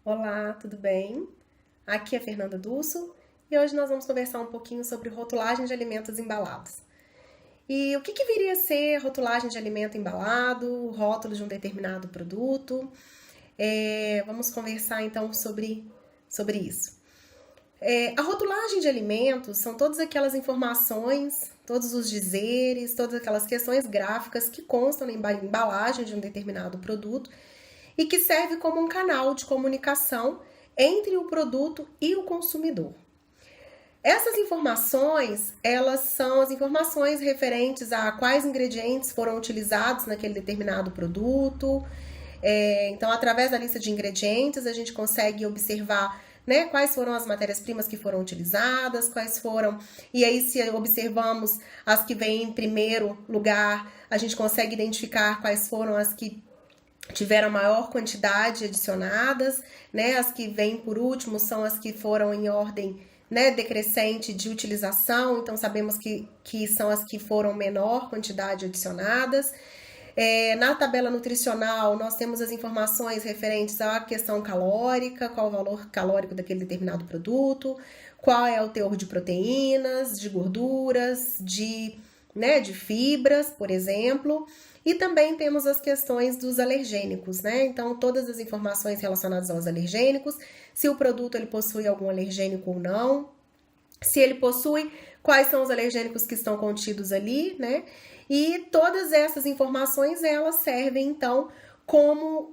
Olá, tudo bem? Aqui é Fernanda Dusso e hoje nós vamos conversar um pouquinho sobre rotulagem de alimentos embalados. E o que viria a ser rotulagem de alimento embalado, o rótulo de um determinado produto? Vamos conversar então sobre isso. A rotulagem de alimentos são todas aquelas informações, todos os dizeres, todas aquelas questões gráficas que constam na embalagem de um determinado produto e que serve como um canal de comunicação entre o produto e o consumidor. Essas informações, elas são as informações referentes a quais ingredientes foram utilizados naquele determinado produto. Então, através da lista de ingredientes, a gente consegue observar, né, quais foram as matérias-primas que foram utilizadas, quais foram. E aí, se observamos as que vêm em primeiro lugar, a gente consegue identificar quais foram as que tiveram maior quantidade adicionadas, né? As que vêm por último são as que foram em ordem, né, decrescente de utilização, então sabemos que são as que foram menor quantidade adicionadas. Na tabela nutricional, nós temos as informações referentes à questão calórica, qual o valor calórico daquele determinado produto, qual é o teor de proteínas, de gorduras, de fibras, por exemplo. E também temos as questões dos alergênicos, né? Então, todas as informações relacionadas aos alergênicos, se o produto ele possui algum alergênico ou não, se ele possui, quais são os alergênicos que estão contidos ali, né? E todas essas informações, elas servem, então, como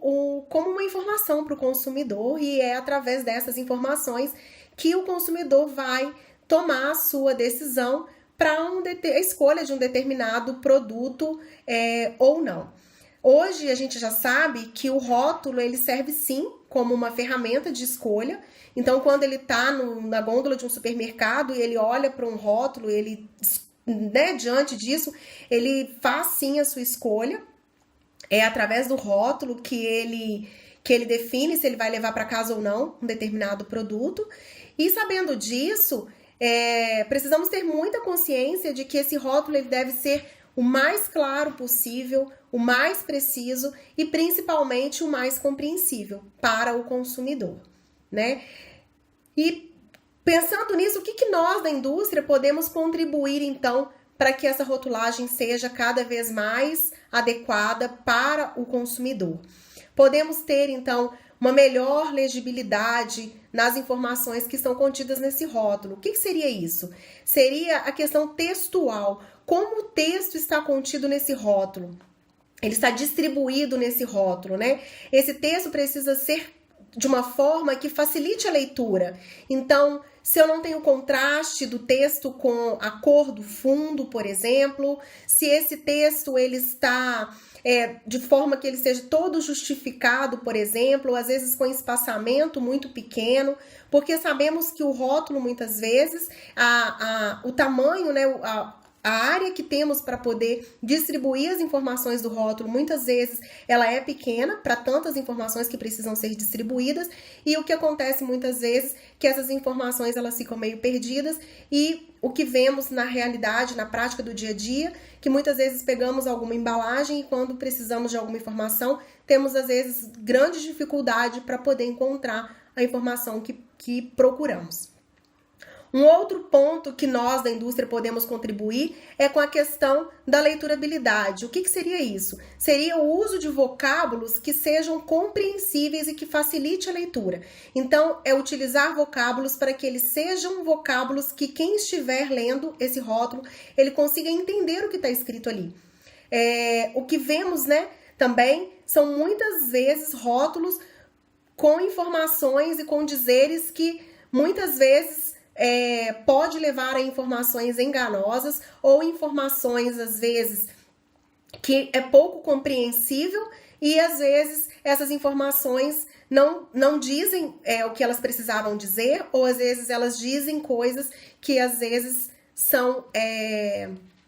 uma informação para o consumidor, e é através dessas informações que o consumidor vai tomar a sua decisão para a escolha de um determinado produto ou não. Hoje a gente já sabe que o rótulo ele serve sim como uma ferramenta de escolha. Então, quando ele está na gôndola de um supermercado e ele olha para um rótulo, ele, né, diante disso, ele faz sim a sua escolha. É através do rótulo que ele define se ele vai levar para casa ou não um determinado produto. E sabendo disso, precisamos ter muita consciência de que esse rótulo ele deve ser o mais claro possível, o mais preciso e principalmente o mais compreensível para o consumidor, né? E pensando nisso, o que nós da indústria podemos contribuir então para que essa rotulagem seja cada vez mais adequada para o consumidor? Podemos ter então uma melhor legibilidade nas informações que estão contidas nesse rótulo. O que seria isso? Seria a questão textual. Como o texto está contido nesse rótulo? Ele está distribuído nesse rótulo, né? Esse texto precisa ser de uma forma que facilite a leitura. Então, se eu não tenho contraste do texto com a cor do fundo, por exemplo, se esse texto ele está de forma que ele seja todo justificado, por exemplo, às vezes com espaçamento muito pequeno, porque sabemos que o rótulo, muitas vezes, o tamanho, né, a área que temos para poder distribuir as informações do rótulo, muitas vezes, ela é pequena para tantas informações que precisam ser distribuídas, e o que acontece muitas vezes que essas informações elas ficam meio perdidas, e o que vemos na realidade, na prática do dia a dia, que muitas vezes pegamos alguma embalagem e quando precisamos de alguma informação, temos às vezes grande dificuldade para poder encontrar a informação que procuramos. Um outro ponto que nós da indústria podemos contribuir é com a questão da leiturabilidade. O que seria isso? Seria o uso de vocábulos que sejam compreensíveis e que facilite a leitura. Então, é utilizar vocábulos para que eles sejam vocábulos que quem estiver lendo esse rótulo, ele consiga entender o que está escrito ali. O que vemos, né, também são muitas vezes rótulos com informações e com dizeres que muitas vezes pode levar a informações enganosas ou informações, às vezes, que é pouco compreensível e, às vezes, essas informações não dizem o que elas precisavam dizer ou, às vezes, elas dizem coisas que, às vezes, são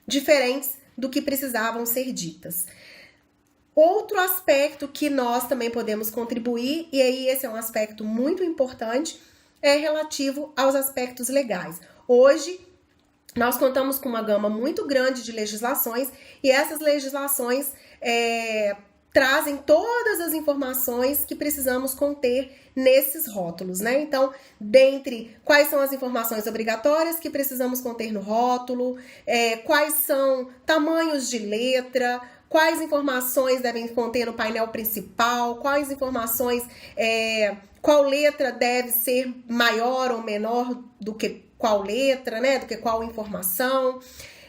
diferentes do que precisavam ser ditas. Outro aspecto que nós também podemos contribuir, e aí esse é um aspecto muito importante, é relativo aos aspectos legais. Hoje, nós contamos com uma gama muito grande de legislações e essas legislações trazem todas as informações que precisamos conter nesses rótulos, né? Então, dentre quais são as informações obrigatórias que precisamos conter no rótulo, quais são tamanhos de letra, quais informações devem conter no painel principal, quais informações, qual letra deve ser maior ou menor do que qual letra, né? Do que qual informação.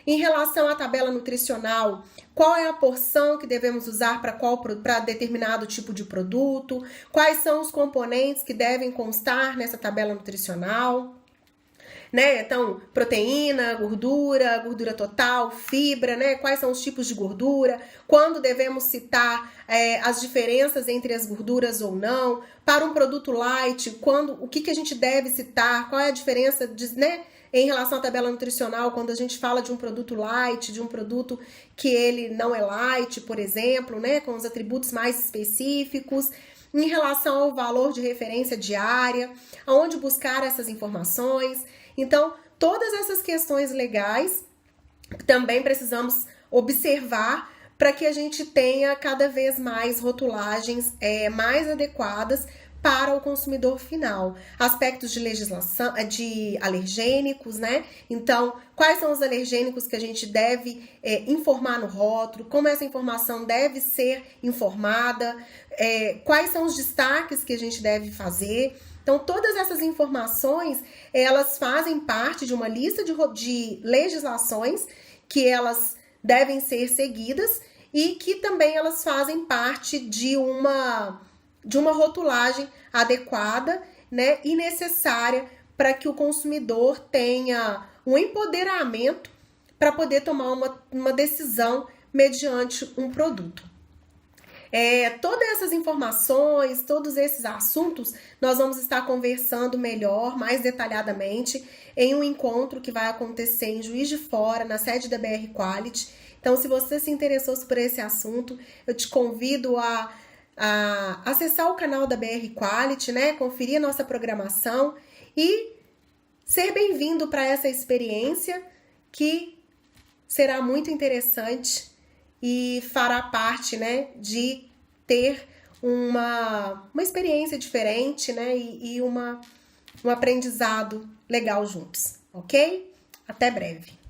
Em relação à tabela nutricional, qual é a porção que devemos usar para determinado tipo de produto? Quais são os componentes que devem constar nessa tabela nutricional? Né? Então, proteína, gordura total, fibra, né? Quais são os tipos de gordura? Quando devemos citar as diferenças entre as gorduras ou não? Para um produto light, o que a gente deve citar? Qual é a diferença né? Em relação à tabela nutricional, quando a gente fala de um produto light, de um produto que ele não é light, por exemplo, né, com os atributos mais específicos, em relação ao valor de referência diária, aonde buscar essas informações. Então, todas essas questões legais também precisamos observar para que a gente tenha cada vez mais rotulagens mais adequadas para o consumidor final. Aspectos de legislação, de alergênicos, né? Então, quais são os alergênicos que a gente deve informar no rótulo, como essa informação deve ser informada, quais são os destaques que a gente deve fazer. Então, todas essas informações, elas fazem parte de uma lista de legislações que elas devem ser seguidas e que também elas fazem parte de uma rotulagem adequada, né, e necessária para que o consumidor tenha um empoderamento para poder tomar uma decisão mediante um produto. Todas essas informações, todos esses assuntos, nós vamos estar conversando melhor, mais detalhadamente, em um encontro que vai acontecer em Juiz de Fora, na sede da BR Quality. Então, se você se interessou por esse assunto, eu te convido a acessar o canal da BR Quality, né? Conferir a nossa programação e ser bem-vindo para essa experiência que será muito interessante e fará parte, né, de ter uma experiência diferente, né, e um aprendizado legal juntos, ok? Até breve!